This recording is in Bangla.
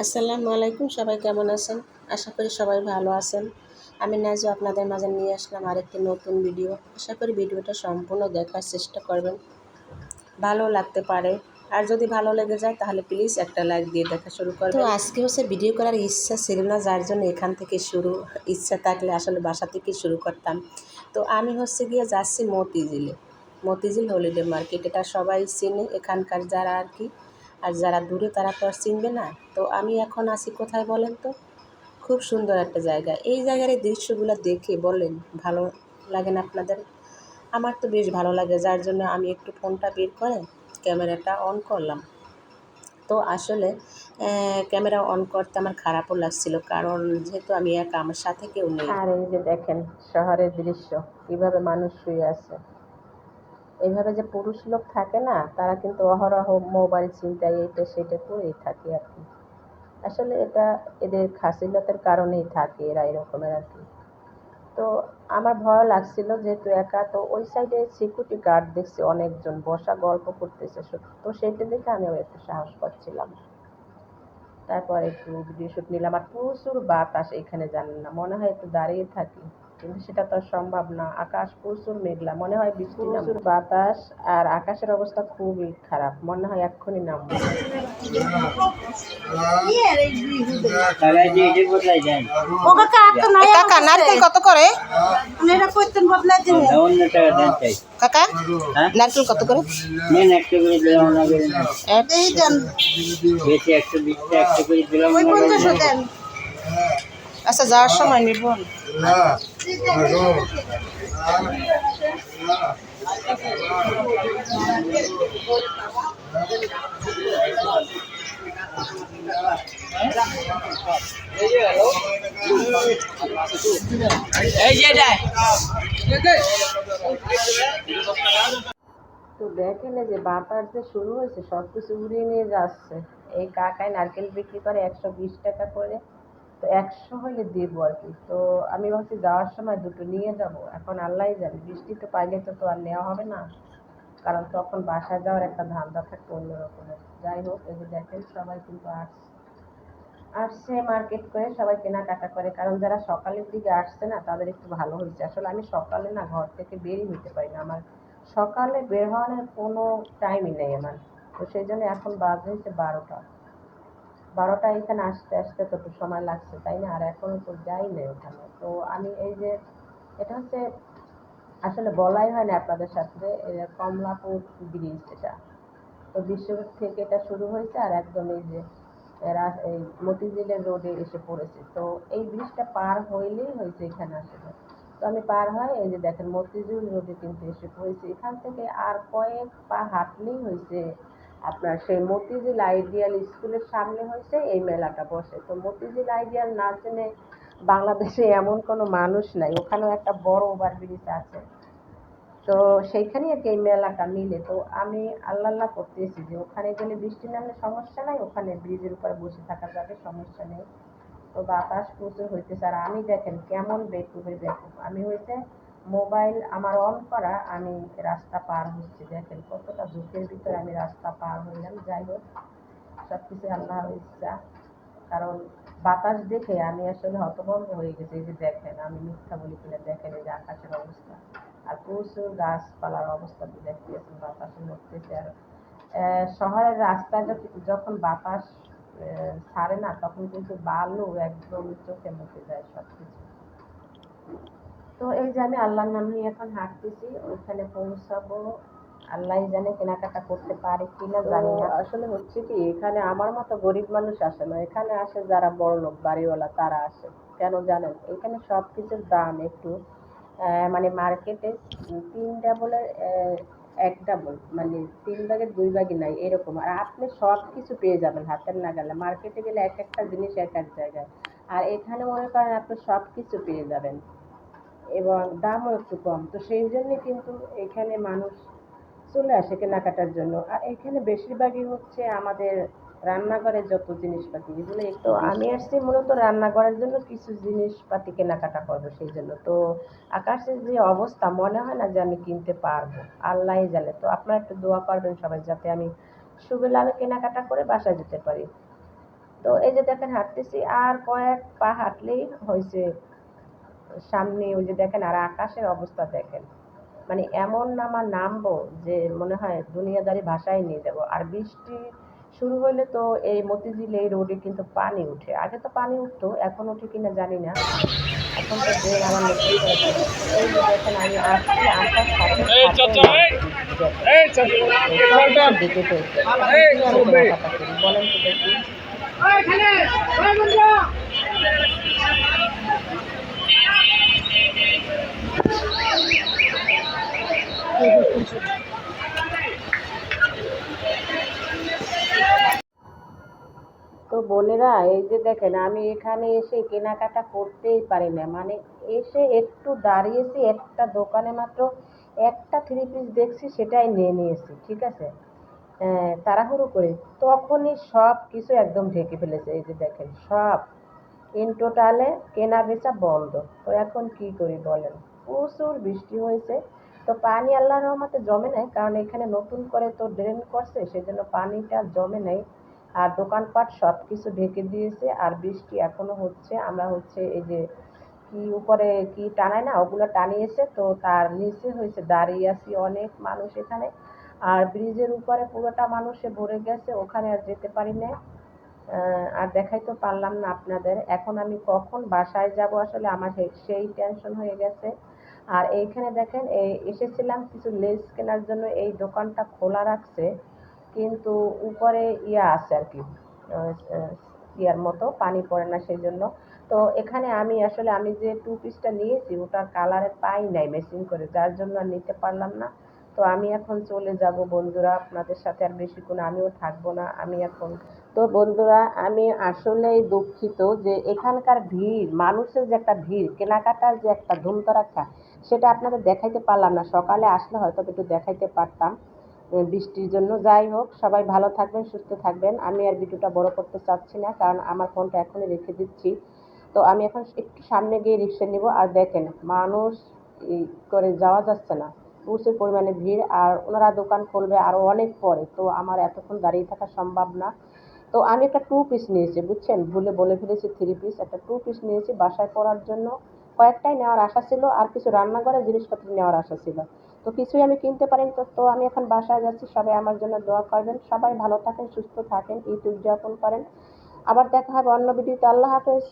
আসসালামু আলাইকুম, সবাই কেমন আছেন? আশা করি সবাই ভালো আছেন। আমি নাজু আপনাদের মাঝে নিয়ে আসলাম আরেকটি নতুন ভিডিও। আশা করি ভিডিওটা সম্পূর্ণ দেখার চেষ্টা করবেন, ভালো লাগতে পারে। আর যদি ভালো লেগে যায় তাহলে প্লিজ একটা লাইক দিয়ে দেখা শুরু করবেন। তো আজকে হচ্ছে ভিডিও করার ইচ্ছা ছিল না, যার জন্য এখান থেকে শুরু। ইচ্ছা থাকলে আসলে বাসা থেকে শুরু করতাম। তো আমি হচ্ছে গিয়ে যাচ্ছি মতিঝিল হলিডে মার্কেট। এটা সবাই চিনে এখানকার যারা আর কি, আর যারা দূরে তারা তো আর চিনবে না। তো আমি এখন আছি কোথায় বলেন তো? খুব সুন্দর একটা জায়গা। এই জায়গার এই দৃশ্যগুলো দেখে বলেন ভালো লাগে না আপনাদের? আমার তো বেশ ভালো লাগে, যার জন্য আমি একটু ফোনটা বের করে ক্যামেরাটা অন করলাম। তো আসলে ক্যামেরা অন করতে আমার খারাপও লাগছিল, কারণ যেহেতু আমি একা, আমার সাথে কেউ নেই। আর এই যে দেখেন শহরের দৃশ্য, কীভাবে মানুষ শুয়ে আছে। এইভাবে যে পুরুষ লোক থাকে না, তারা কিন্তু অহরহ মোবাইল ছিনতাই এইটা সেটা করেই থাকে আর কি। আসলে এটা এদের খাসিলতের কারণেই থাকে এরা এরকমের আর কি। তো আমার ভয় লাগছিল যেহেতু একা, তো ওই সাইডে সিকিউরিটি গার্ড দেখছি অনেকজন বসা গল্প করতেছে, তো সেইটা দেখে আমিও একটু সাহস পাচ্ছিলাম। তারপর একটু ভিডিও শুট নিলাম। আর প্রচুর বাতাস এখানে, জানেন না, মনে হয় একটু দাঁড়িয়ে থাকি, কিন্তু সেটা তো আর সম্ভব না। আকাশ প্রচুর মেঘলা, মনে হয় বৃষ্টি নামবে। প্রচুর বাতাস আর আকাশের অবস্থা খুবই খারাপ, মনে হয় এক্ষুনি নামবে। কাকা নারকেল কত করে? কাকা নারকেল কত করে? আচ্ছা, যাওয়ার সময় নিব। তো দেখেন যে বাতাস যে শুরু হয়েছে, সব কিছু উড়িয়ে নিয়ে যাচ্ছে। এই কাকায় নারকেল বিক্রি করে 120 টাকা করে। তো 100 হলে দেবো আর কি। তো আমি ভাবছি যাওয়ার সময় দুটো নিয়ে যাব। এখন আল্লাহই জানে, বৃষ্টি তো পাইলে তো আর নেওয়া হবে না, কারণ তখন বাসায় যাওয়ার একটা ধান্দা থাকতো অন্যরকমের। যাই হোক, এই যে দেখেন সবাই কিন্তু আসছে মার্কেট করে, সবাই কেনাকাটা করে। কারণ যারা সকালের দিকে আসছে না, তাদের একটু ভালো হয়েছে। আসলে আমি সকালে না ঘর থেকে বেরই হতে পারি না, আমার সকালে বের হওয়ার কোনো টাইমই নেই আমার। তো সেই জন্য এখন বাজে হচ্ছে 12টা এখানে আসতে আসতে তো একটু সময় লাগছে, তাই না? আর এখনো তো যাই নাই ওখানে। তো আমি এই যে, এটা হচ্ছে আসলে বলাই হয় না আপনাদের সাথে, কমলাপুর ব্রিজ এটা। তো বিশ্বরোড থেকে এটা শুরু হয়েছে, আর একদম এই যে এরা এই মতিঝিলের রোডে এসে পড়েছে। তো এই ব্রিজটা পার হইলেই হয়েছে এখানে আসলে। তো আমি পার হয়, এই যে দেখেন মতিঝিল রোডে কিন্তু এসে পড়েছে। এখান থেকে আর কয়েক পা হাঁটলেই হয়েছে আপনার সেই মতিঝিল আইডিয়াল স্কুলের সামনে হয়েছে এই মেলাটা বসে। তো মতিঝিল আইডিয়াল না জেনে বাংলাদেশে এমন কোনো মানুষ নাই। ওখানেও একটা বড় ওভারব্রিজ আছে, তো সেইখানে আর কি এই মেলাটা মিলে। তো আমি আল্লাহ করতেছি যে ওখানে গেলে বৃষ্টি নামলে সমস্যা নাই, ওখানে ব্রিজের উপরে বসে থাকা যাবে, সমস্যা নেই। তো বাতাস প্রচুর হইতেছে, আর আমি দেখেন কেমন বেকুবের বেকুব আমি হয়েছে, মোবাইল আমার অন করা, আমি রাস্তা পার হচ্ছি। দেখেন কতটা ঝুঁকির ভিতরে আমি রাস্তা পার হইলাম। যাই হোক, সব কিছু আল্লাহর ইচ্ছা। কারণ বাতাস দেখে আমি আসলে হতভম্ব হয়ে গেছি। এই যে দেখেন, আমি মিথ্যা বলি কিনা, দেখেন এই যে আকাশের অবস্থা, আর প্রচুর গাছপালার অবস্থা দেখতেছেন, বাতাসে নড়তেছে। আর শহরের রাস্তায় যখন বাতাস ছাড়ে না, তখন কিন্তু বালু একদম চোখে মুখে যায় সবকিছু। তো এই যে আমি আল্লাহর নাম নিয়ে এখন হাঁটতেছি, ওইখানে পৌঁছাবো। আল্লাহ জানে কেনাকাটা করতে পারে কিনা, জানি না। আসলে হচ্ছে কি, এখানে আমার মতো গরিব মানুষ আসে না, এখানে আসে যারা বড় লোক বাড়িওয়ালা, তারা আসে। কেন জানেন? এখানে সব কিছুর দাম একটু মানে মার্কেটে 3 ডাবলের 1 ডাবল, মানে 3 ভাগের 2 ভাগই নাই এরকম। আর আপনি সব কিছু পেয়ে যাবেন হাতের নাগালে। মার্কেটে গেলে এক একটা জিনিস এক এক জায়গায়, আর এখানে মনে করেন আপনি সব কিছু পেয়ে যাবেন এবং দামও একটু কম। তো সেই জন্য কিন্তু এখানে মানুষ চলে আসে কেনাকাটার জন্য। আর এখানে বেশিরভাগই হচ্ছে আমাদের রান্নাঘরের যত জিনিসপাতি, এগুলো একটু। আমি আসছি মূলত রান্নাঘরের জন্য কিছু জিনিসপাতি কেনাকাটা করবো, সেই জন্য। তো আকাশের যে অবস্থা, মনে হয় না যে আমি কিনতে পারবো, আল্লাহই জানে। তো আপনারা একটু দোয়া করবেন সবাই, যাতে আমি সুবেলালে কেনাকাটা করে বাসায় যেতে পারি। তো এই যে দেখেন হাঁটতেছি, আর কয়েক পা হাঁটলেই হয়েছে সামনে, ওই যে দেখেন, আর আকাশের অবস্থা দেখেন, মানে এমন আমার নামবো যে মনে হয় দুনিয়াদারি ভাষায় নিয়ে যাবো। আর বৃষ্টি শুরু হলে তো এই মতিঝিল এই রোডে কিন্তু পানি উঠে, আগে তো পানি উঠতো, এখন উঠে কিনা জানি না। এখন তো ড্রেন আবার নতুন করে দিয়েছে। তো এই যে দেখেন আমি আসছি, আসার সাথে সাথে নামছে বৃষ্টি, দেখেন সব কিছু ঢেকে ফেলছে। এখন কিভাবে কেনাকাটা করি বলেন তো দেখি। তো বোনেরা, এই যে দেখেন আমি এখানে এসে কেনাকাটা করতেই পারি না, মানে এসে একটু দাঁড়িয়েছি একটা দোকানে, মাত্র একটা থ্রি পিস দেখছি, সেটাই নিয়ে নিয়েছি, ঠিক আছে, তাড়াহুড়ো করে। তখনই সব কিছু একদম ঢেকে ফেলেছে, এই যে দেখেন সব ইন টোটালে কেনা বেচা বন্ধ। তো এখন কি করি বলেন, প্রচুর বৃষ্টি হয়েছে। তো পানি আল্লাহর রহমতে জমে নাই, কারণ এখানে নতুন করে তো ড্রেন করছে, সেজন্য পানিটা জমে নাই। আর দোকানপাট সব কিছু ঢেকে দিয়েছে, আর বৃষ্টি এখনো হচ্ছে। আমরা হচ্ছে এই যে কি উপরে কি টানায় না, ওগুলো টানিয়েছে, তো তার নিচে হয়েছে দাঁড়িয়ে আছি, অনেক মানুষ এখানে। আর ব্রিজের উপরে পুরোটা মানুষে ভরে গেছে, ওখানে আর যেতে পারি না। আর দেখাইতে পারলাম না আপনাদের। এখন আমি কখন বাসায় যাব আসলে আমার সেই টেনশন হয়ে গেছে। আর এইখানে দেখেন এসেছিলাম কিছু লেস কেনার জন্য, এই দোকানটা খোলা রাখছে, কিন্তু উপরে ইয়া আছে আর কি, ইয়ার মতো পানি পড়ে না সেই জন্য। তো এখানে আমি আসলে আমি যে টু পিসটা নিয়েছি ওটার কালারে পাই নাই ম্যাচিং করে, যার জন্য আর নিতে পারলাম না। তো আমি এখন চলে যাব বন্ধুরা, আপনাদের সাথে আর বেশিক্ষণ আমিও থাকবো না, আমি এখন। তো বন্ধুরা, আমি আসলেই দুঃখিত যে এখানকার ভিড়, মানুষের যে একটা ভিড়, কেনাকাটার যে একটা ধুমধড়াক্কা, সেটা আপনাদের দেখাইতে পারলাম না। সকালে আসলে হয়তো একটু দেখাইতে পারতাম, বৃষ্টির জন্য। যাই হোক, সবাই ভালো থাকবেন, সুস্থ থাকবেন। আমি আর ভিডিওটা বড় করতে চাচ্ছি না, কারণ আমার ফোনটা এখনই রেখে দিচ্ছি। তো আমি এখন একটু সামনে গিয়ে রিক্সা নিব। আর দেখেন মানুষ করে যাওয়া যাচ্ছে না, প্রচুর পরিমাণে ভিড়, আর ওনারা দোকান খুলবে আরও অনেক পরে, তো আমার এতক্ষণ দাঁড়িয়ে থাকা সম্ভব না। তো আমি একটা টু পিস নিয়েছি, বুঝছেন, ভুলে বলে ফেলেছি থ্রি পিস, একটা টু পিস নিয়েছি বাসায় পরার জন্য। কয়েকটাই নেওয়ার আশা ছিল, আর কিছু রান্নাঘরের জিনিসপত্র নেওয়ার আশা ছিল, তো কিছুই আমি কিনতে পারিনি। তো আমি এখন বাসায় যাচ্ছি, সবাই আমার জন্য দোয়া করবেন, সবাই ভালো থাকেন, সুস্থ থাকেন, ঈদ উদযাপন করেন। আবার দেখা হবে অন্য ভিডিওতে। আল্লাহ হাফেজ।